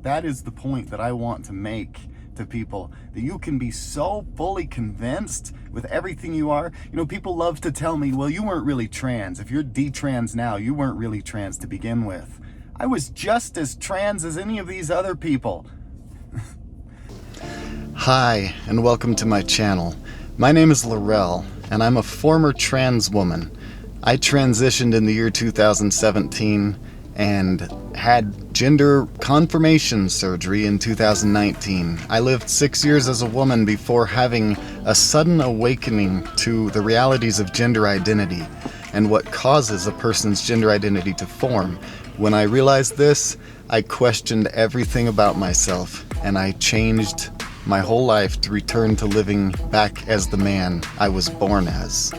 that is the point that I want to make to people, that you can be so fully convinced with everything you are. You know, people love to tell me, well, you weren't really trans. If you're detrans now, you weren't really trans to begin with. I was just as trans as any of these other people. Hi, and welcome to my channel. My name is Laurel, and I'm a former trans woman. I transitioned in the year 2017 and had gender confirmation surgery in 2019. I lived 6 years as a woman before having a sudden awakening to the realities of gender identity and what causes a person's gender identity to form. When I realized this, I questioned everything about myself, and I changed my whole life to return to living back as the man I was born as.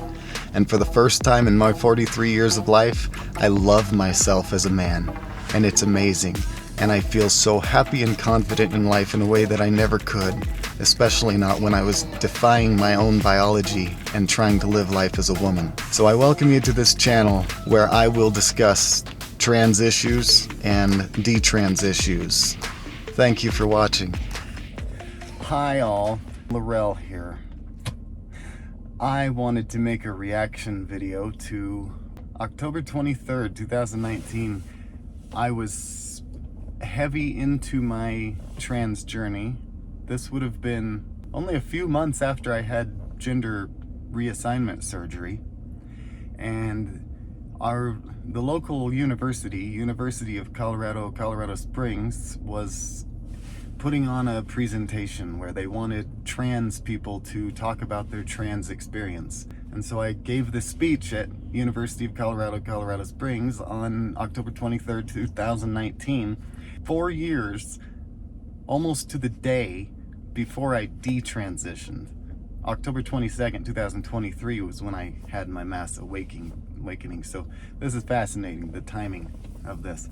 And for the first time in my 43 years of life, I love myself as a man, and it's amazing. And I feel so happy and confident in life in a way that I never could, especially not when I was defying my own biology and trying to live life as a woman. So I welcome you to this channel where I will discuss trans issues and detrans issues. Thank you for watching. Hi all, Laurel here. I wanted to make a reaction video to October 23rd, 2019. I was heavy into my trans journey. This would have been only a few months after I had gender reassignment surgery. And the local University of Colorado Springs, was putting on a presentation where they wanted trans people to talk about their trans experience. And so I gave this speech at University of Colorado Springs on October 23rd, 2019, 4 years, almost to the day before I detransitioned. October 22nd, 2023 was when I had my mass awakening. So this is fascinating, the timing of this.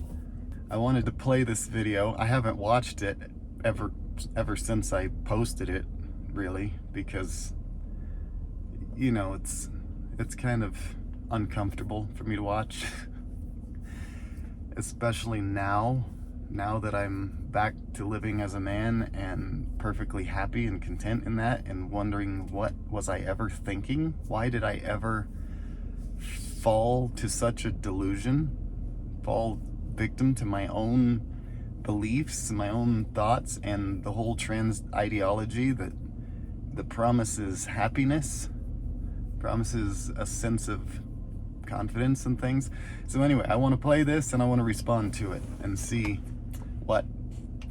I wanted to play this video. I haven't watched it ever since I posted it, really, because, you know, it's kind of uncomfortable for me to watch. Especially now that I'm back to living as a man and perfectly happy and content in that, and wondering, what was I ever thinking? Why did I ever fall to such a delusion? Fall victim to my own beliefs, my own thoughts, and the whole trans ideology that promises happiness, promises a sense of confidence and things. So anyway, I want to play this and I want to respond to it and see what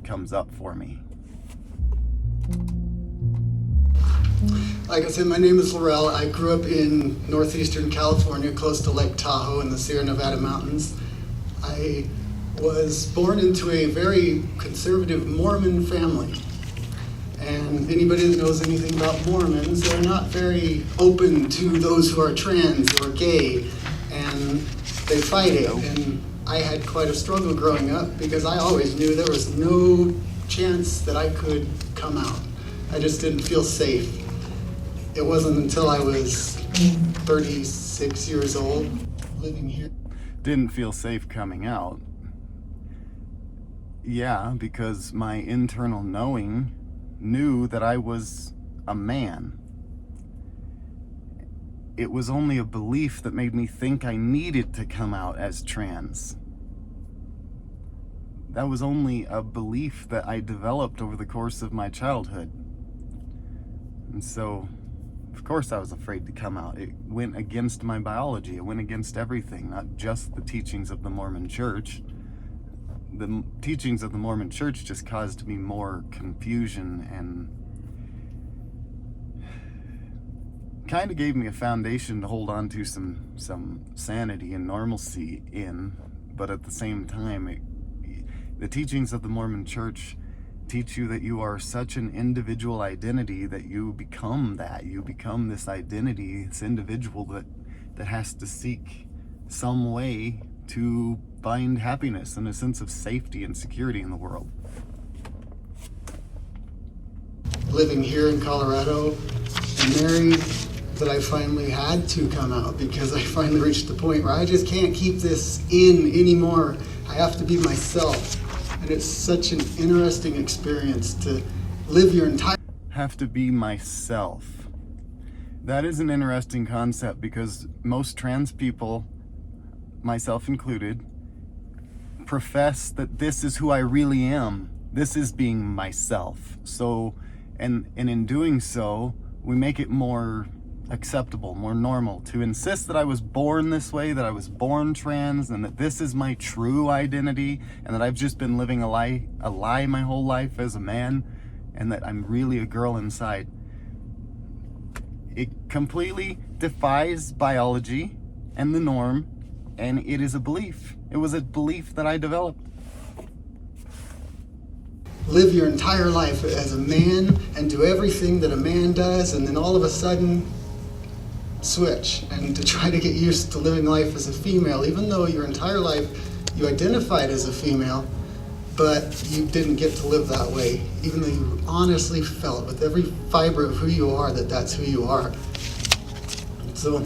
comes up for me. Like I said, my name is Laurel. I grew up in northeastern California, close to Lake Tahoe in the Sierra Nevada mountains. I was born into a very conservative Mormon family. And anybody that knows anything about Mormons, they're not very open to those who are trans or gay, and they fight it. And I had quite a struggle growing up because I always knew there was no chance that I could come out. I just didn't feel safe. It wasn't until I was 36 years old, living here. Didn't feel safe coming out. Yeah, because my internal knowing knew that I was a man. It was only a belief that made me think I needed to come out as trans. That was only a belief that I developed over the course of my childhood. And so, of course I was afraid to come out. It went against my biology. It went against everything, not just the teachings of the Mormon Church. The teachings of the Mormon Church just caused me more confusion and kind of gave me a foundation to hold on to some sanity and normalcy in, but at the same time, the teachings of the Mormon Church teach you that you are such an individual identity that you become this identity, this individual that has to seek some way to find happiness and a sense of safety and security in the world. Living here in Colorado and married, that I finally had to come out because I finally reached the point where I just can't keep this in anymore. I have to be myself. And it's such an interesting experience to live your entire have to be myself. That is an interesting concept because most trans people, myself included, profess that this is who I really am. This is being myself. So, and in doing so, we make it more acceptable, more normal to insist that I was born this way, that I was born trans, and that this is my true identity, and that I've just been living a lie my whole life as a man, and that I'm really a girl inside. It completely defies biology and the norm, and it is a belief. It was a belief that I developed. live your entire life as a man and do everything that a man does, and then all of a sudden switch and to try to get used to living life as a female, even though your entire life you identified as a female, but you didn't get to live that way, even though you honestly felt with every fiber of who you are that that's who you are. So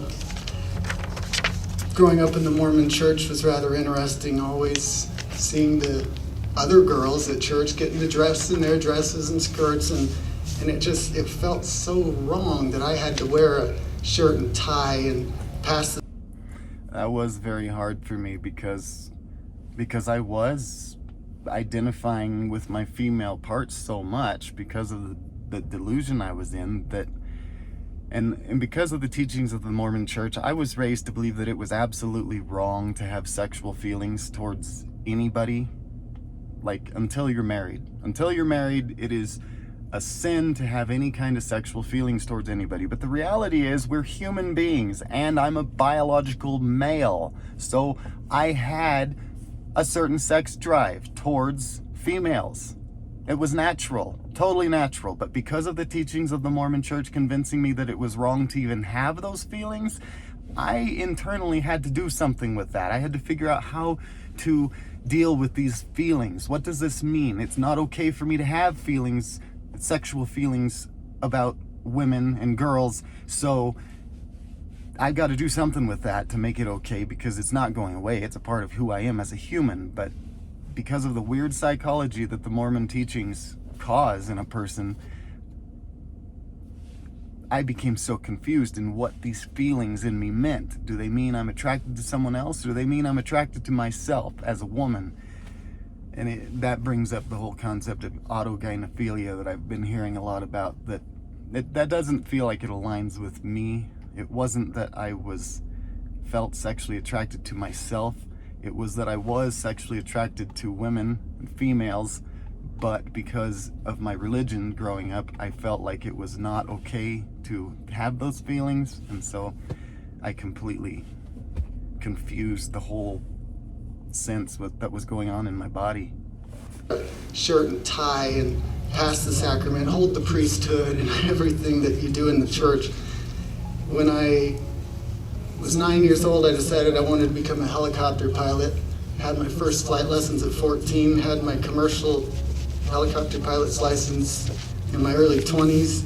growing up in the Mormon Church was rather interesting, always seeing the other girls at church getting to dress in their dresses and skirts, and it felt so wrong that I had to wear a shirt and tie and pass the... That was very hard for me because I was identifying with my female parts so much because of the delusion I was in, that and because of the teachings of the Mormon Church, I was raised to believe that it was absolutely wrong to have sexual feelings towards anybody. Like, until you're married. Until you're married, it is a sin to have any kind of sexual feelings towards anybody. But the reality is, we're human beings, and I'm a biological male. So I had a certain sex drive towards females. It was natural, totally natural. But because of the teachings of the Mormon Church convincing me that it was wrong to even have those feelings, I internally had to do something with that. I had to figure out how to deal with these feelings. What does this mean? It's not okay for me to have feelings, sexual feelings about women and girls, so I've got to do something with that to make it okay, because it's not going away. It's a part of who I am as a human. But because of the weird psychology that the Mormon teachings cause in a person, I became so confused in what these feelings in me meant. Do they mean I'm attracted to someone else, or do they mean I'm attracted to myself as a woman? And that brings up the whole concept of autogynephilia that I've been hearing a lot about, that doesn't feel like it aligns with me. It wasn't that I felt sexually attracted to myself. It was that I was sexually attracted to women and females, but because of my religion growing up, I felt like it was not okay to have those feelings, and so I completely confused the whole sense that was going on in my body. Shirt and tie and pass the sacrament, hold the priesthood, and everything that you do in the church. When I was 9 years old, I decided I wanted to become a helicopter pilot. Had my first flight lessons at 14, had my commercial helicopter pilot's license in my early 20s.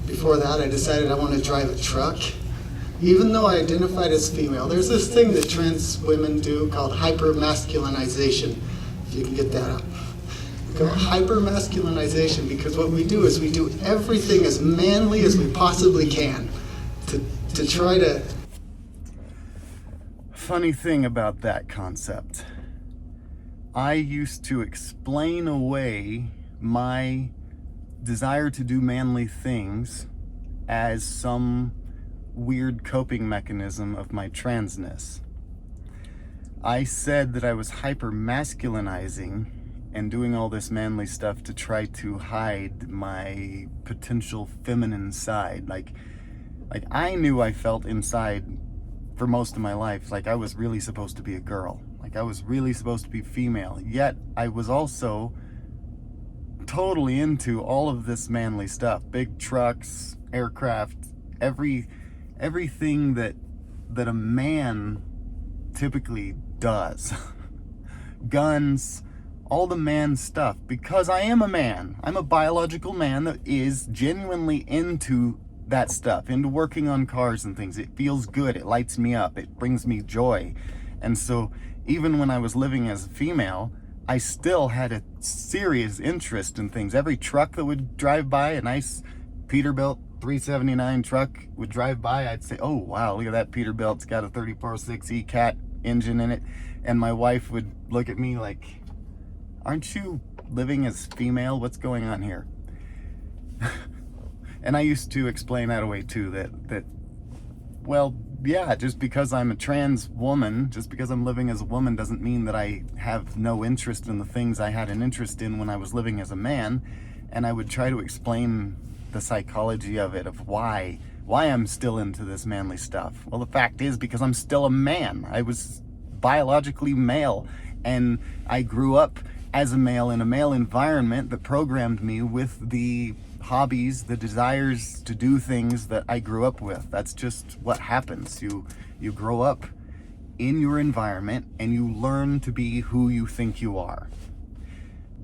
Before that, I decided I wanted to drive a truck. Even though I identified as female, there's this thing that trans women do called hyper-masculinization, if you can get that up. Called hyper-masculinization, because what we do is we do everything as manly as we possibly can to try to... Funny thing about that concept, I used to explain away my desire to do manly things as some weird coping mechanism of my transness. I said that I was hyper-masculinizing and doing all this manly stuff to try to hide my potential feminine side. Like I knew I felt inside for most of my life like I was really supposed to be a girl. Like I was really supposed to be female. Yet I was also totally into all of this manly stuff. Big trucks, aircraft, everything that a man typically does. Guns, all the man stuff. Because I am a man. I'm a biological man that is genuinely into that stuff, into working on cars and things. It feels good. It lights me up. It brings me joy. And so even when I was living as a female, I still had a serious interest in things. Every truck that would drive by, a nice Peterbilt 379 truck would drive by, I'd say, oh wow, look at that Peterbilt, it's got a 34.6 ECAT engine in it. And my wife would look at me like, aren't you living as female? What's going on here? And I used to explain that away too, that well, yeah, just because I'm a trans woman, just because I'm living as a woman doesn't mean that I have no interest in the things I had an interest in when I was living as a man. And I would try to explain the psychology of it, of why I'm still into this manly stuff. Well, the fact is, because I'm still a man. I was biologically male, and I grew up as a male in a male environment that programmed me with the hobbies, the desires to do things that I grew up with. That's just what happens. You grow up in your environment and you learn to be who you think you are.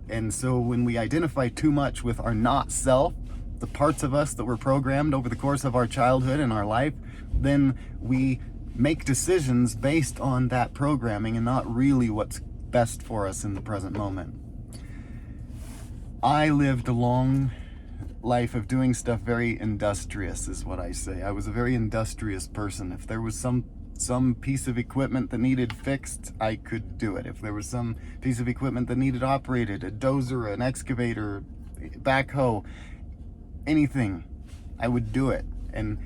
And so when we identify too much with our not self, the parts of us that were programmed over the course of our childhood and our life, then we make decisions based on that programming and not really what's best for us in the present moment. I lived a long life of doing stuff very industrious, is what I say. I was a very industrious person. If there was some piece of equipment that needed fixed, I could do it. If there was some piece of equipment that needed operated, a dozer, an excavator, backhoe, anything, I would do it. And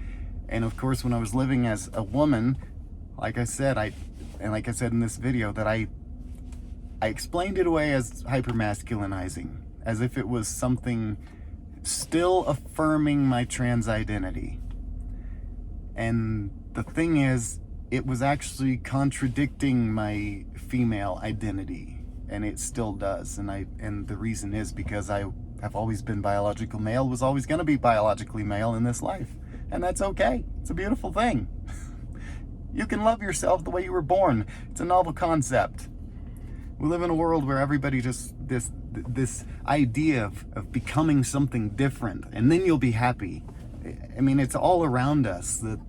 of course, when I was living as a woman, like I said in this video, that I explained it away as hypermasculinizing, as if it was something still affirming my trans identity. And the thing is, it was actually contradicting my female identity, and it still does. And the reason is because I have always been biological male, was always going to be biologically male in this life, and that's okay. It's a beautiful thing. You can love yourself the way you were born. It's a novel concept. We live in a world where everybody just this idea of becoming something different, and then you'll be happy. I mean, it's all around us. The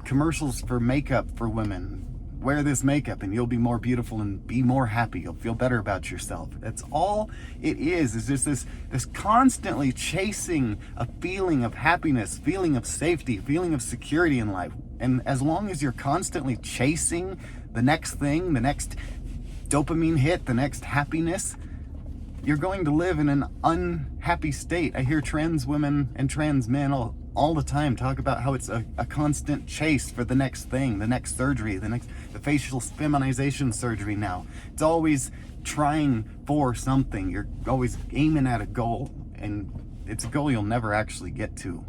commercials for makeup for women: wear this makeup and you'll be more beautiful and be more happy. You'll feel better about yourself. That's all it is just this constantly chasing a feeling of happiness, feeling of safety, feeling of security in life. And as long as you're constantly chasing the next thing, the next dopamine hit, the next happiness, you're going to live in an unhappy state. I hear trans women and trans men all the time talk about how it's a constant chase for the next thing, the next surgery, the facial feminization surgery now. It's always trying for something. You're always aiming at a goal, and it's a goal you'll never actually get to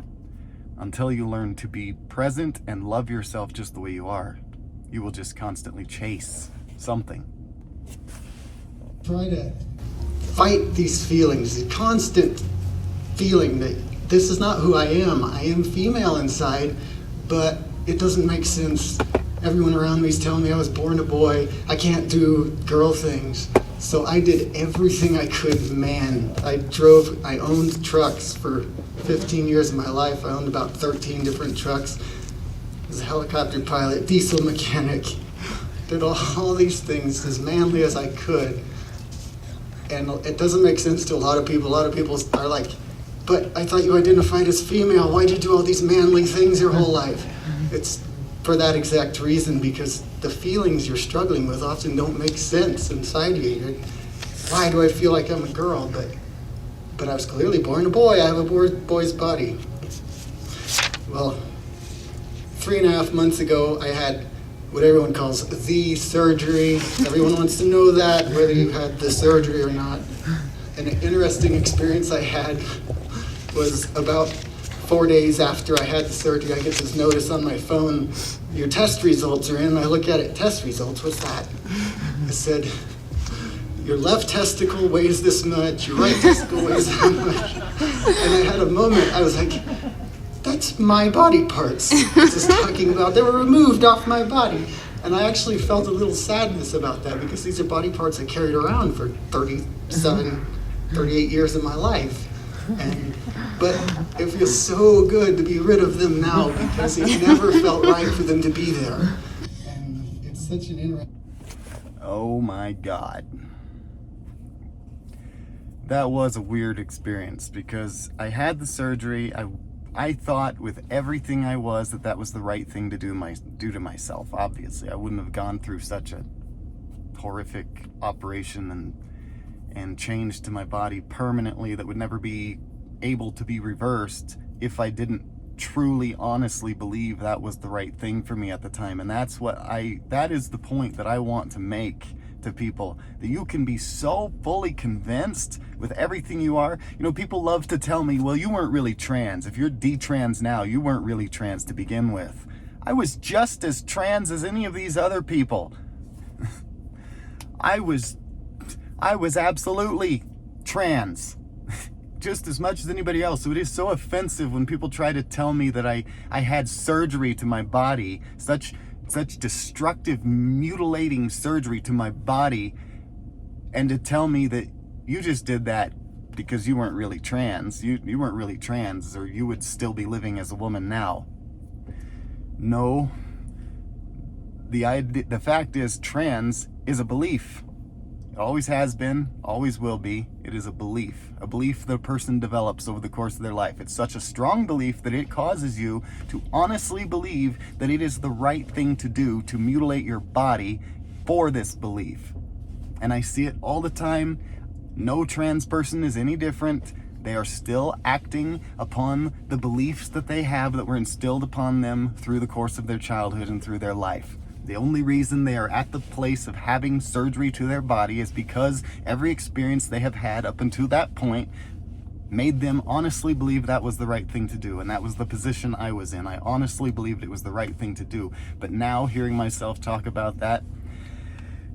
until you learn to be present and love yourself just the way you are. You will just constantly chase something. Try to fight these feelings, the constant feeling that this is not who I am. I am female inside, but it doesn't make sense. Everyone around me is telling me I was born a boy. I can't do girl things. So I did everything I could man. I owned trucks for 15 years of my life. I owned about 13 different trucks. I was a helicopter pilot, diesel mechanic. Did all these things as manly as I could. And it doesn't make sense to a lot of people. A lot of people are like, but I thought you identified as female. Why'd you do all these manly things your whole life? It's for that exact reason, because the feelings you're struggling with often don't make sense inside you. Why do I feel like I'm a girl? But I was clearly born a boy. I have a boy's body. Well, 3.5 months ago, I had what everyone calls the surgery. Everyone wants to know that, whether you had the surgery or not. And an interesting experience I had was about 4 days after I had the surgery, I get this notice on my phone: your test results are in. I look at it: test results? What's that? I said, your left testicle weighs this much, your right testicle weighs that much. And I had a moment, I was like, that's my body parts. This is talking about, they were removed off my body. And I actually felt a little sadness about that, because these are body parts I carried around for 37, 38 years of my life. But it feels so good to be rid of them now, because it never felt right for them to be there. And it's such an interesting... Oh my God. That was a weird experience because I had the surgery. I thought with everything I was that was the right thing to do to myself. Obviously, I wouldn't have gone through such a horrific operation and change to my body permanently that would never be able to be reversed if I didn't truly, honestly believe that was the right thing for me at the time. And that is the point that I want to make to people, that you can be so fully convinced with everything you are. You know, people love to tell me, well, you weren't really trans. If you're detrans now, you weren't really trans to begin with. I was just as trans as any of these other people. I was absolutely trans, just as much as anybody else. So it is so offensive when people try to tell me that I had surgery to my body, such destructive, mutilating surgery to my body, and to tell me that you just did that because you weren't really trans. You weren't really trans, or you would still be living as a woman now. No. The fact is, trans is a belief. It always has been, always will be. It is a belief that a person develops over the course of their life. It's such a strong belief that it causes you to honestly believe that it is the right thing to do to mutilate your body for this belief. And I see it all the time. No trans person is any different. They are still acting upon the beliefs that they have that were instilled upon them through the course of their childhood and through their life. The only reason they are at the place of having surgery to their body is because every experience they have had up until that point made them honestly believe that was the right thing to do. And that was the position I was in. I honestly believed it was the right thing to do. But now, hearing myself talk about that,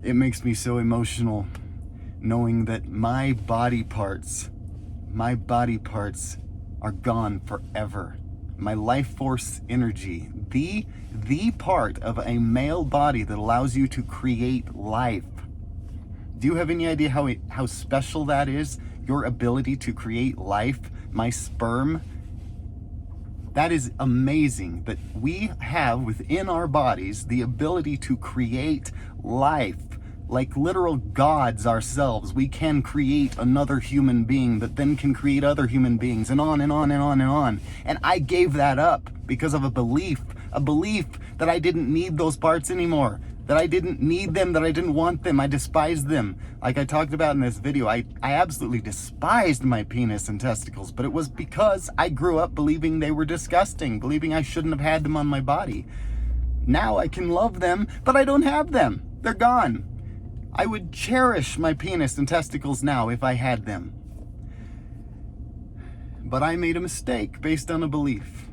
it makes me so emotional, knowing that my body parts are gone forever. My life force energy, the part of a male body that allows you to create life. Do you have any idea how special that is? Your ability to create life, my sperm. That is amazing, that we have within our bodies the ability to create life. Like literal gods ourselves, we can create another human being that then can create other human beings, and on and on and on and on. And I gave that up because of a belief that I didn't need those parts anymore, that I didn't need them, that I didn't want them, I despised them. Like I talked about in this video, I absolutely despised my penis and testicles, but it was because I grew up believing they were disgusting, believing I shouldn't have had them on my body. Now I can love them, but I don't have them. They're gone. I would cherish my penis and testicles now if I had them. But I made a mistake based on a belief.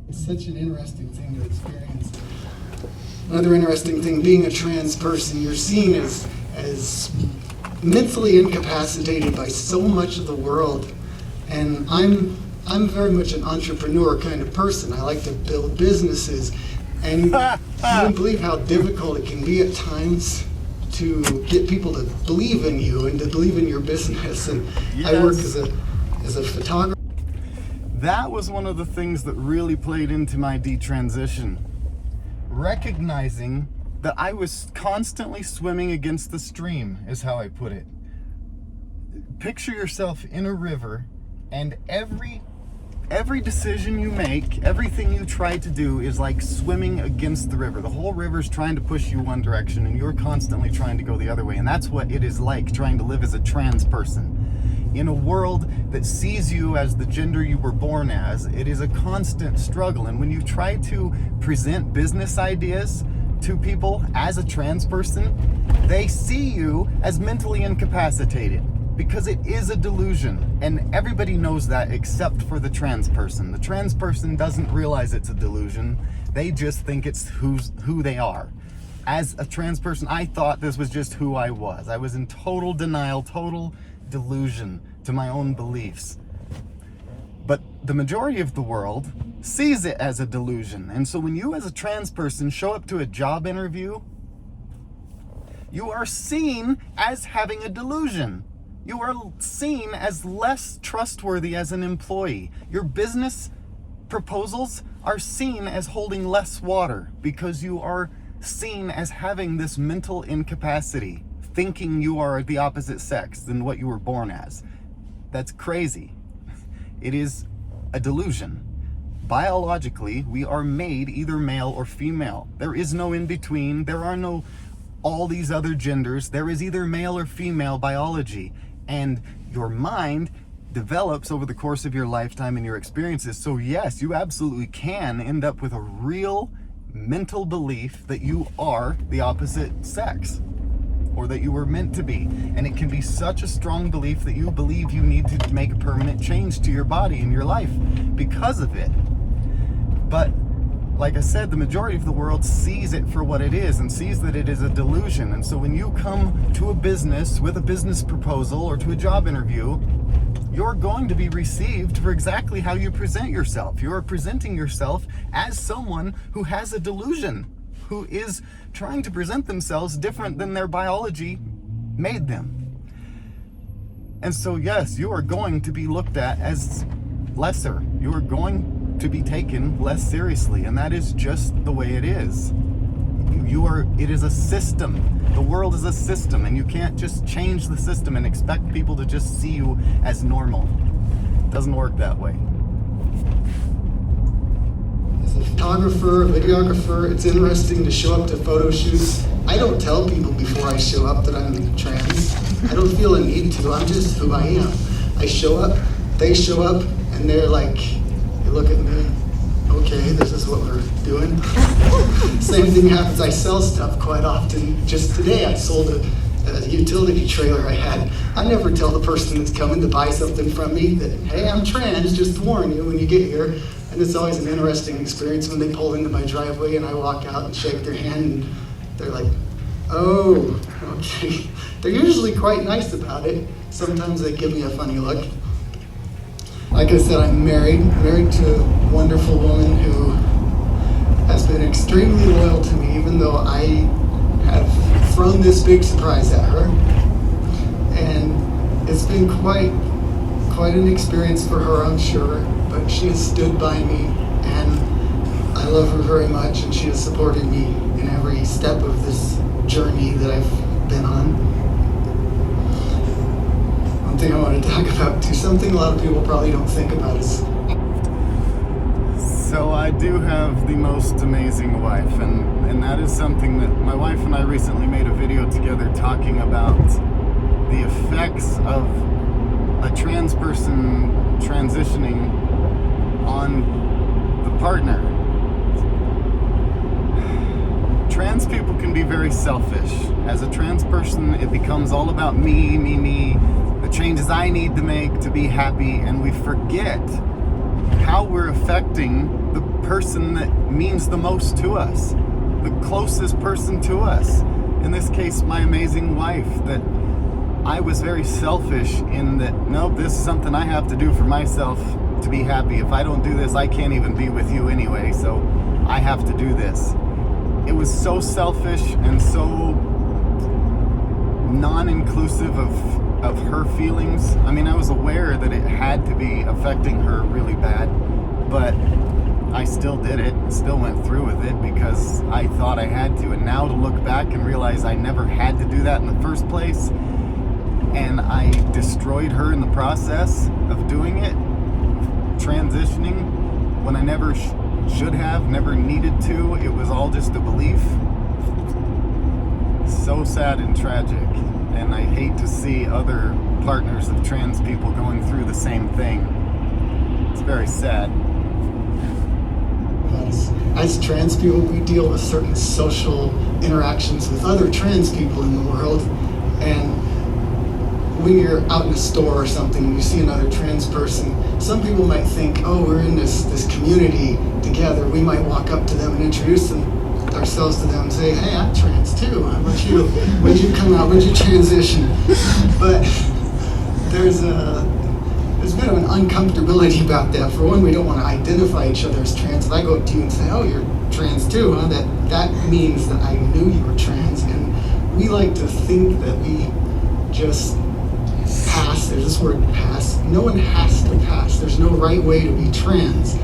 It's such an interesting thing to experience. Another interesting thing, being a trans person, you're seen as mentally incapacitated by so much of the world. And I'm very much an entrepreneur kind of person. I like to build businesses. And you wouldn't believe how difficult it can be at times to get people to believe in you and to believe in your business. And yes. I work as a photographer. That was one of the things that really played into my detransition. Recognizing that I was constantly swimming against the stream, is how I put it. Picture yourself in a river, and every decision you make, everything you try to do is like swimming against the river. The whole river's trying to push you one direction and you're constantly trying to go the other way. And that's what it is like trying to live as a trans person. In a world that sees you as the gender you were born as, it is a constant struggle. And when you try to present business ideas to people as a trans person, they see you as mentally incapacitated. Because it is a delusion, and everybody knows that except for the trans person. The trans person doesn't realize it's a delusion. They just think it's who they are. As a trans person, I thought this was just who I was. I was in total denial, total delusion to my own beliefs. But the majority of the world sees it as a delusion. And so when you as a trans person show up to a job interview, you are seen as having a delusion. You are seen as less trustworthy as an employee. Your business proposals are seen as holding less water because you are seen as having this mental incapacity thinking you are the opposite sex than what you were born as. That's crazy. It is a delusion. Biologically, we are made either male or female. There is no in between. There are no all these other genders. There is either male or female biology. And your mind develops over the course of your lifetime and your experiences. So yes, you absolutely can end up with a real mental belief that you are the opposite sex, or that you were meant to be. And it can be such a strong belief that you believe you need to make a permanent change to your body and your life because of it. But like I said, the majority of the world sees it for what it is and sees that it is a delusion. And so when you come to a business with a business proposal or to a job interview, you're going to be received for exactly how you present yourself. You are presenting yourself as someone who has a delusion, who is trying to present themselves different than their biology made them. And so yes, you are going to be looked at as lesser. You are going to be taken less seriously, and that is just the way it is. It is a system. The world is a system, and you can't just change the system and expect people to just see you as normal. It doesn't work that way. As a photographer, a videographer, it's interesting to show up to photo shoots. I don't tell people before I show up that I'm trans. I don't feel a need to. I'm just who I am. I show up, they show up, and they're like, they look at me, okay, this is what we're doing. Same thing happens, I sell stuff quite often. Just today I sold a utility trailer I had. I never tell the person that's coming to buy something from me that, hey, I'm trans, just to warn you when you get here. And it's always an interesting experience when they pull into my driveway and I walk out and shake their hand and they're like, oh, okay. They're usually quite nice about it. Sometimes they give me a funny look. Like I said, I'm married to a wonderful woman who has been extremely loyal to me, even though I have thrown this big surprise at her. And it's been quite an experience for her, I'm sure, but she has stood by me, and I love her very much, and she has supported me in every step of this journey that I've been on. Thing I want to talk about too, something a lot of people probably don't think about is... So I do have the most amazing wife, and that is something that my wife and I recently made a video together talking about the effects of a trans person transitioning on the partner. Trans people can be very selfish. As a trans person, it becomes all about me, the changes I need to make to be happy, and we forget how we're affecting the person that means the most to us, the closest person to us. In this case, my amazing wife, that I was very selfish in that, nope, this is something I have to do for myself to be happy. If I don't do this, I can't even be with you anyway, so I have to do this. It was so selfish and so non-inclusive of her feelings. I mean, I was aware that it had to be affecting her really bad, but I still did it, still went through with it because I thought I had to. And now to look back and realize I never had to do that in the first place, and I destroyed her in the process of doing it, transitioning when I never should have, never needed to. It was all just a belief. So sad and tragic. And I hate to see other partners of trans people going through the same thing. It's very sad. As trans people, we deal with certain social interactions with other trans people in the world. And when you're out in a store or something and you see another trans person, some people might think, oh, we're in this community together. We might walk up to them and introduce ourselves to them and say, hey, I'm trans too. How about you? When'd you come out? When'd you transition? But there's a bit of an uncomfortability about that. For one, we don't want to identify each other as trans. If I go up to you and say, oh, you're trans too, huh? That means that I knew you were trans. And we like to think that we just pass. There's this word pass. No one has to pass. There's no right way to be trans.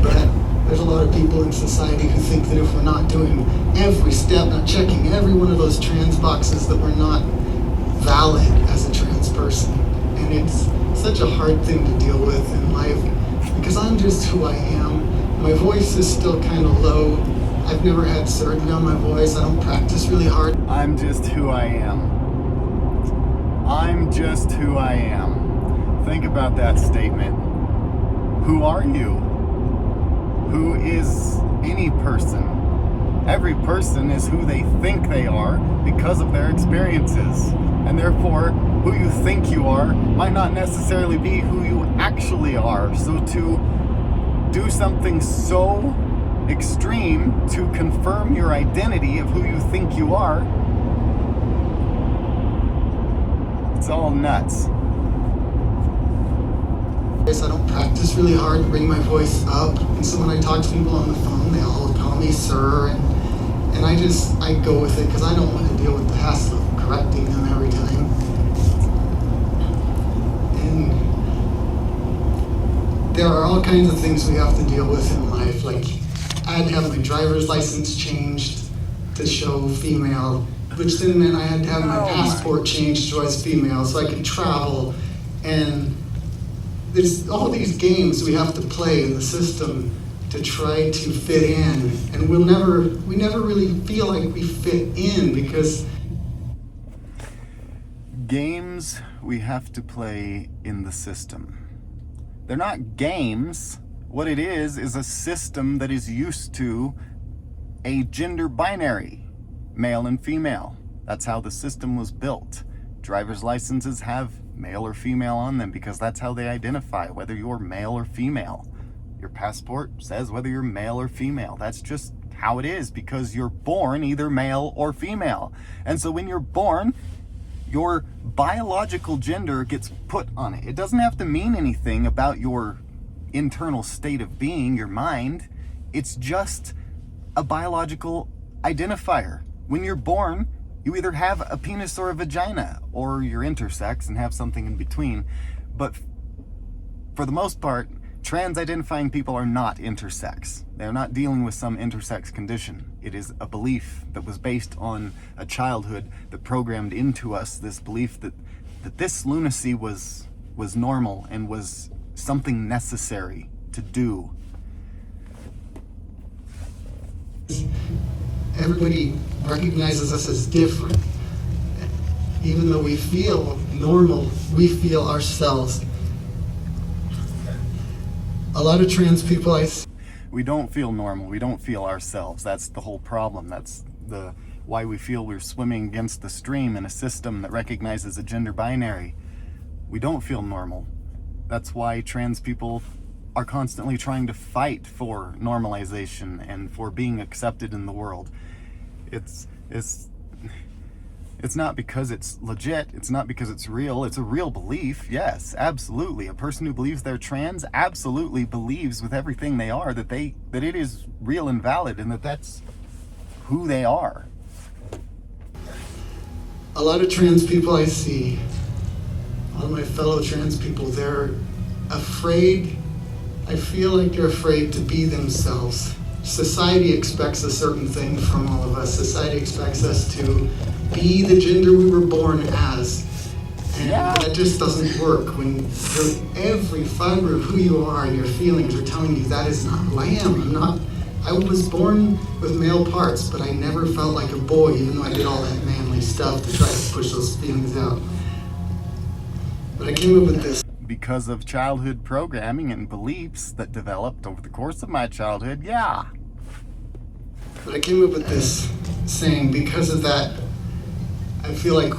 But there's a lot of people in society who think that if we're not doing every step, not checking every one of those trans boxes, that we're not valid as a trans person. And it's such a hard thing to deal with in life because I'm just who I am. My voice is still kind of low. I've never had surgery on my voice. I don't practice really hard. I'm just who I am. I'm just who I am. Think about that statement. Who are you? Who is any person? Every person is who they think they are because of their experiences. And therefore, who you think you are might not necessarily be who you actually are. So to do something so extreme to confirm your identity of who you think you are, it's all nuts. I don't practice really hard to bring my voice up, and so when I talk to people on the phone, they all call me sir, and I go with it because I don't want to deal with the hassle of correcting them every time. And there are all kinds of things we have to deal with in life, like I had to have my driver's license changed to show female, which then meant I had to have my passport changed to show as female so I could travel, and there's all these games we have to play in the system to try to fit in, and we never really feel like we fit in because games we have to play in the system. They're not games. What it is a system that is used to a gender binary, male and female. That's how the system was built. Driver's licenses have male or female on them because that's how they identify whether you're male or female. Your passport says whether you're male or female. That's just how it is because you're born either male or female. And so when you're born, your biological gender gets put on it. It doesn't have to mean anything about your internal state of being, your mind. It's just a biological identifier. When you're born, you either have a penis or a vagina, or you're intersex and have something in between. But for the most part, trans-identifying people are not intersex. They're not dealing with some intersex condition. It is a belief that was based on a childhood that programmed into us this belief that this lunacy was normal and was something necessary to do. Everybody recognizes us as different. Even though we feel normal, we feel ourselves. A lot of trans people we don't feel normal. We don't feel ourselves. That's the whole problem. That's why we feel we're swimming against the stream in a system that recognizes a gender binary. We don't feel normal. That's why trans people are constantly trying to fight for normalization and for being accepted in the world. It's not because it's legit, it's not because it's real, it's a real belief, yes, absolutely. A person who believes they're trans absolutely believes with everything they are that it is real and valid and that's who they are. A lot of trans people I see, all my fellow trans people, they're afraid. I feel like they're afraid to be themselves. Society expects a certain thing from all of us. Society expects us to be the gender we were born as. And that just doesn't work when every fiber of who you are and your feelings are telling you that is not who I am. I was born with male parts, but I never felt like a boy, even though I did all that manly stuff to try to push those feelings out. But I came up with this. Because of childhood programming and beliefs that developed over the course of my childhood, yeah. But I came up with this saying, because of that, I feel like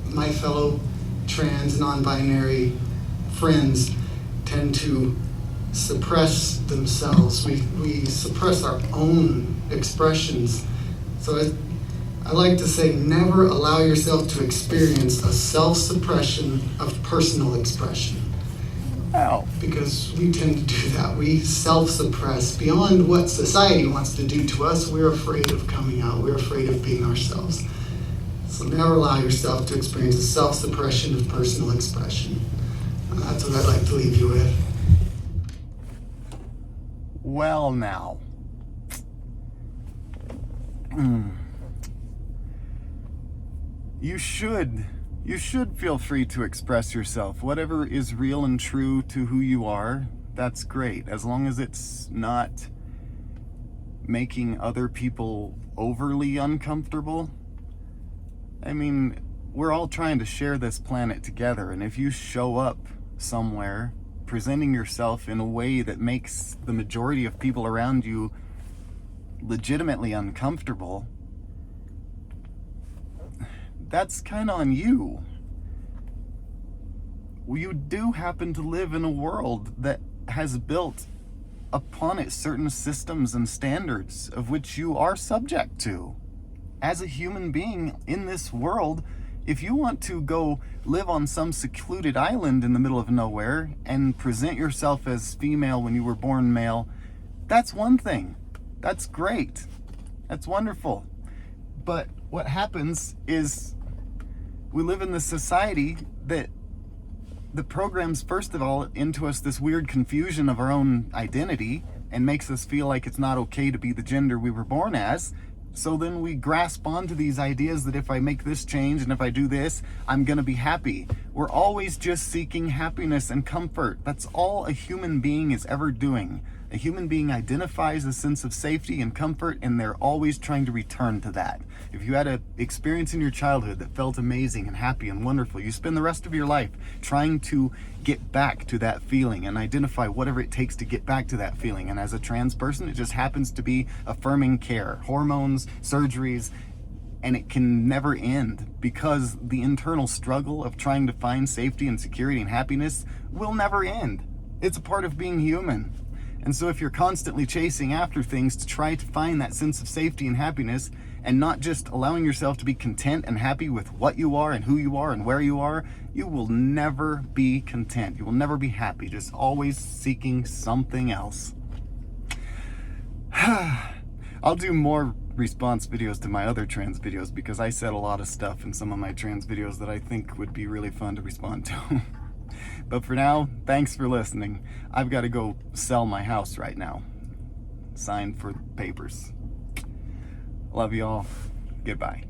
my fellow trans, non-binary friends tend to suppress themselves. We suppress our own expressions. So I like to say, never allow yourself to experience a self-suppression of personal expression. Ow. Because we tend to do that. We self-suppress beyond what society wants to do to us. We're afraid of coming out. We're afraid of being ourselves. So never allow yourself to experience a self-suppression of personal expression. And that's what I'd like to leave you with. Well, now. you should feel free to express yourself. Whatever is real and true to who you are, that's great, as long as it's not making other people overly uncomfortable. I mean, we're all trying to share this planet together, and if you show up somewhere presenting yourself in a way that makes the majority of people around you legitimately uncomfortable, that's kind of on you. You do happen to live in a world that has built upon it certain systems and standards of which you are subject to. As a human being in this world, if you want to go live on some secluded island in the middle of nowhere and present yourself as female when you were born male, that's one thing. That's great. That's wonderful. But what happens is we live in this society that programs, first of all, into us this weird confusion of our own identity and makes us feel like it's not okay to be the gender we were born as. So then we grasp onto these ideas that if I make this change and if I do this, I'm gonna be happy. We're always just seeking happiness and comfort. That's all a human being is ever doing. A human being identifies a sense of safety and comfort, and they're always trying to return to that. If you had an experience in your childhood that felt amazing and happy and wonderful, you spend the rest of your life trying to get back to that feeling and identify whatever it takes to get back to that feeling. And as a trans person, it just happens to be affirming care, hormones, surgeries, and it can never end because the internal struggle of trying to find safety and security and happiness will never end. It's a part of being human. And so if you're constantly chasing after things to try to find that sense of safety and happiness, and not just allowing yourself to be content and happy with what you are and who you are and where you are, you will never be content. You will never be happy, just always seeking something else. I'll do more response videos to my other trans videos because I said a lot of stuff in some of my trans videos that I think would be really fun to respond to. But for now, thanks for listening. I've got to go sell my house right now. Sign for papers. Love you all. Goodbye.